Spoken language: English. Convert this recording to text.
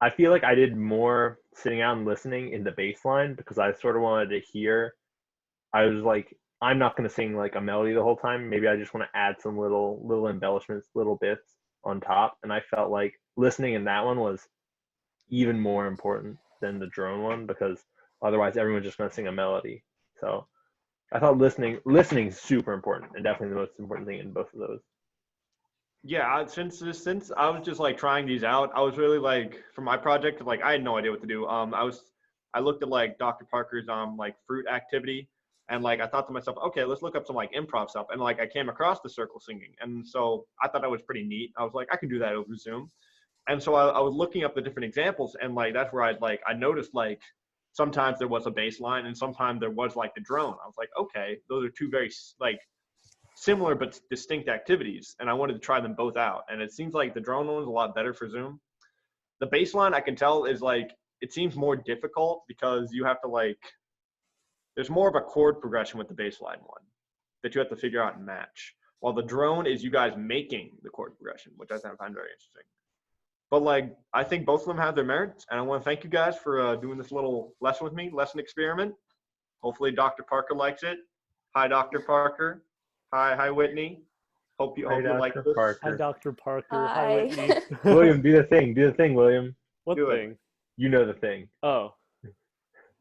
I feel like I did more sitting out and listening in the bass line because I sort of wanted to hear. I was like, I'm not going to sing like a melody the whole time. Maybe I just want to add some little embellishments, little bits on top. And I felt like listening in that one was even more important than the drone one because otherwise everyone's just going to sing a melody. So I thought listening is super important and definitely the most important thing in both of those. Yeah, since I was just like trying these out, I was really like for my project, like I had no idea what to do. I looked at like Dr. Parker's like fruit activity, and like I thought to myself, okay, let's look up some like improv stuff, and like I came across the circle singing, and so I thought that was pretty neat. I was like, I can do that over Zoom, and so I was looking up the different examples, and like that's where I noticed like sometimes there was a bass line, and sometimes there was like the drone. I was like, okay, those are two very like similar but distinct activities, and I wanted to try them both out. And it seems like the drone one's a lot better for Zoom. The baseline I can tell is like it seems more difficult because you have to like there's more of a chord progression with the baseline one that you have to figure out and match. While the drone is you guys making the chord progression, which I find very interesting. But like I think both of them have their merits, and I want to thank you guys for doing this little lesson with me, lesson experiment. Hopefully Dr. Parker likes it. Hi, Dr. Parker. Hi, Whitney. Hope you like Dr. this. Parker. Hi, Dr. Parker. Hi, Hi. Whitney. William, do the thing. Do the thing, William. What Do it. thing? You know the thing. Oh.